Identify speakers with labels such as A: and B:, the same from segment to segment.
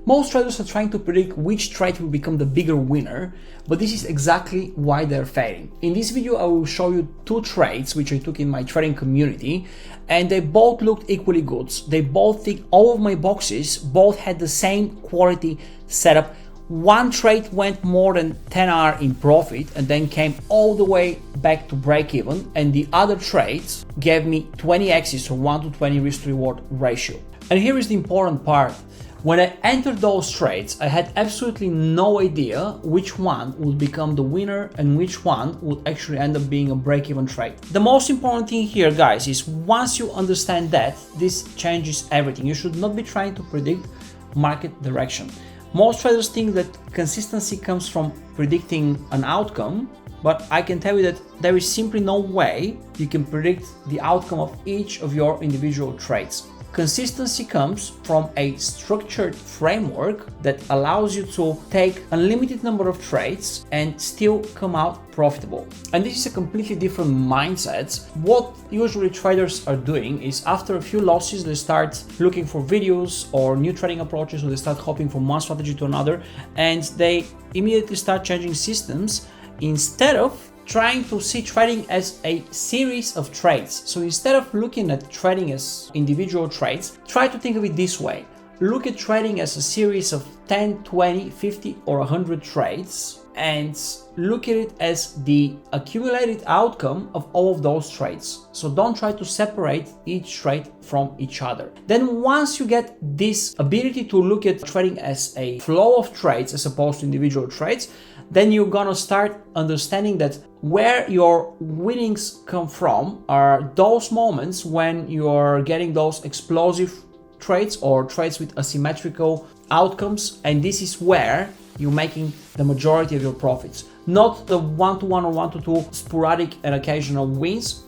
A: Most traders are trying to predict which trade will become the bigger winner, but this is exactly why they're failing. In this video, I will show you two trades which I took in my trading community, and they both looked equally good. They both ticked all of my boxes, both had the same quality setup. One trade went more than 10R in profit and then came all the way back to break even, and the other trades gave me 20x's or 1 to 20 risk to reward ratio. And here is the important part. When I entered those trades, I had absolutely no idea which one would become the winner and which one would actually end up being a break-even trade. The most important thing here, guys, is once you understand that, this changes everything. You should not be trying to predict market direction. Most traders think that consistency comes from predicting an outcome, but I can tell you that there is simply no way you can predict the outcome of each of your individual trades. Consistency comes from a structured framework that allows you to take a limited number of trades and still come out profitable. And this is a completely different mindset. What usually traders are doing is after a few losses, they start looking for videos or new trading approaches, or they start hopping from one strategy to another, and they immediately start changing systems instead of trying to see trading as a series of trades. So instead of looking at trading as individual trades, try to think of it this way. Look at trading as a series of 10, 20, 50 or 100 trades, and look at it as the accumulated outcome of all of those trades. So don't try to separate each trade from each other. Then once you get this ability to look at trading as a flow of trades as opposed to individual trades, then you're gonna start understanding that where your winnings come from are those moments when you're getting those explosive trades or trades with asymmetrical outcomes, and this is where you're making the majority of your profits, not the 1-to-1 or 1-to-2 sporadic and occasional wins.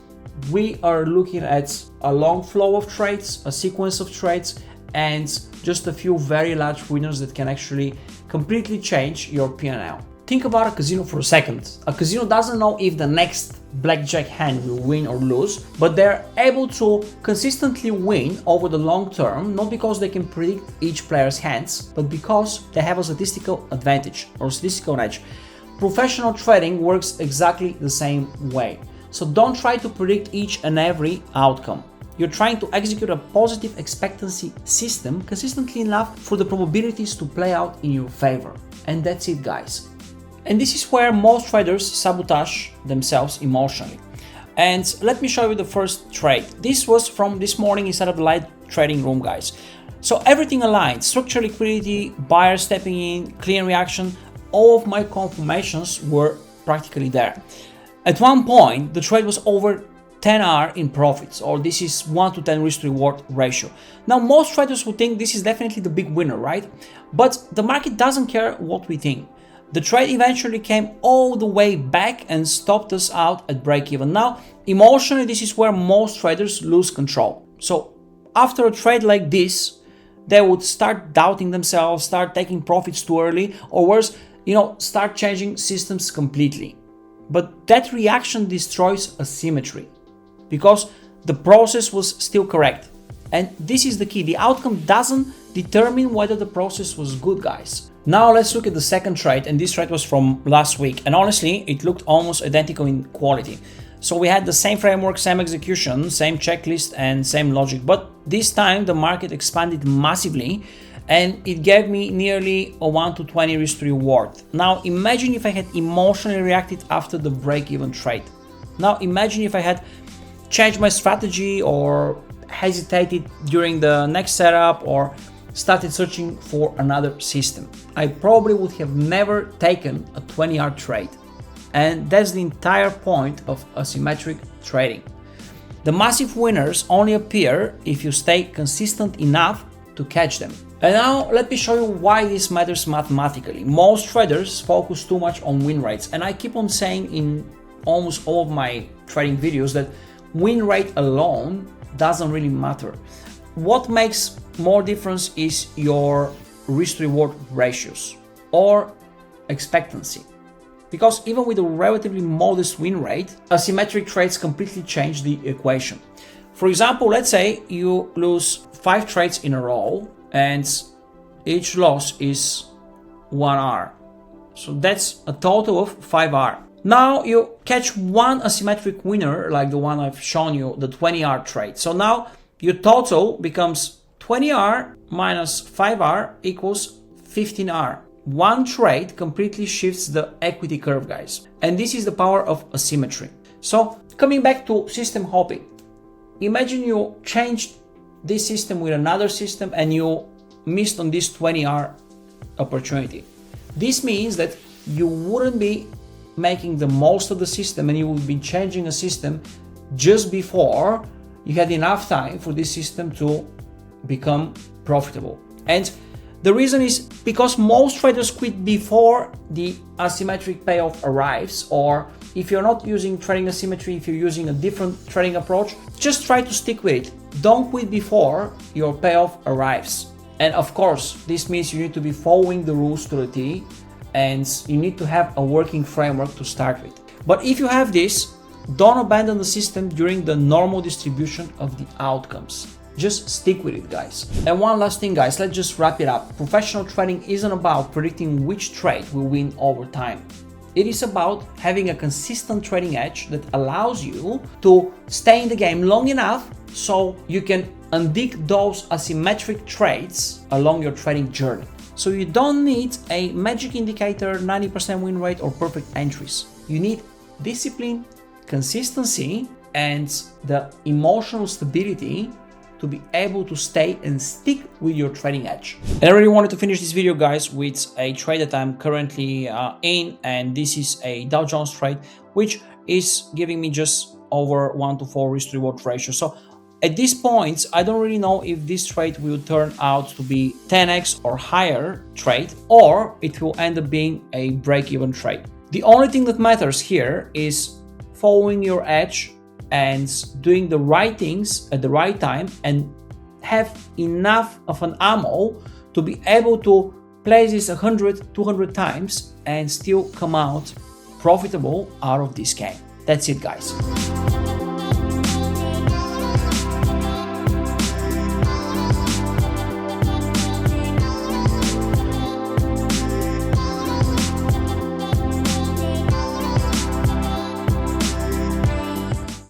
A: We are looking at a long flow of trades, a sequence of trades, and just a few very large winners that can actually completely change your P&L. Think about a casino for a second. A casino doesn't know if the next blackjack hand will win or lose, but they're able to consistently win over the long term, not because they can predict each player's hands, but because they have a statistical advantage or statistical edge. Professional trading works exactly the same way. So don't try to predict each and every outcome. You're trying to execute a positive expectancy system consistently enough for the probabilities to play out in your favor. And that's it, guys. And this is where most traders sabotage themselves emotionally. And let me show you the first trade. This was from this morning inside of the live trading room, guys. So everything aligned, structure, liquidity, buyer stepping in, clean reaction, all of my confirmations were practically there. At one point, the trade was over 10R in profits, or this is 1 to 10 risk to reward ratio. Now, most traders would think this is definitely the big winner, right? But the market doesn't care what we think. The trade eventually came all the way back and stopped us out at break even. Now, emotionally, this is where most traders lose control. So after a trade like this, they would start doubting themselves, start taking profits too early, or worse, start changing systems completely. But that reaction destroys asymmetry because the process was still correct. And this is the key. The outcome doesn't determine whether the process was good, guys. Now let's look at the second trade, and this trade was from last week, and honestly it looked almost identical in quality. So we had the same framework, same execution, same checklist and same logic, but this time the market expanded massively and it gave me nearly a 1 to 20 risk to reward. Now imagine if I had emotionally reacted after the break-even trade. Now imagine if I had changed my strategy or hesitated during the next setup or started searching for another system. I probably would have never taken a 20R trade. And that's the entire point of asymmetric trading. The massive winners only appear if you stay consistent enough to catch them. And now let me show you why this matters mathematically. Most traders focus too much on win rates, and I keep on saying in almost all of my trading videos that win rate alone doesn't really matter. What makes more difference is your risk to reward ratios or expectancy. Because even with a relatively modest win rate, asymmetric trades completely change the equation. For example, let's say you lose 5 trades in a row and each loss is 1R. So that's a total of 5R. Now you catch one asymmetric winner like the one I've shown you, the 20R trade. So now your total becomes 20R minus 5R equals 15R. One trade completely shifts the equity curve, guys. And this is the power of asymmetry. So coming back to system hopping, imagine you changed this system with another system and you missed on this 20R opportunity. This means that you wouldn't be making the most of the system and you would be changing a system just before you had enough time for this system to become profitable. And the reason is because most traders quit before the asymmetric payoff arrives, or if you're not using trading asymmetry, if you're using a different trading approach, just try to stick with it. Don't quit before your payoff arrives. And of course, this means you need to be following the rules to the T, and you need to have a working framework to start with. But if you have this, don't abandon the system during the normal distribution of the outcomes. Just stick with it, guys. And one last thing, guys, let's just wrap it up. Professional trading isn't about predicting which trade will win over time. It is about having a consistent trading edge that allows you to stay in the game long enough so you can undig those asymmetric trades along your trading journey. So you don't need a magic indicator, 90% win rate, or perfect entries. You need discipline, consistency, and the emotional stability to be able to stay and stick with your trading edge. And I really wanted to finish this video, guys, with a trade that I'm currently in, and this is a Dow Jones trade, which is giving me just over 1-to-4 risk to reward ratio. So at this point, I don't really know if this trade will turn out to be 10x or higher trade, or it will end up being a break-even trade. The only thing that matters here is following your edge and doing the right things at the right time, and have enough of an ammo to be able to play this 100, 200 times and still come out profitable out of this game. That's it, guys.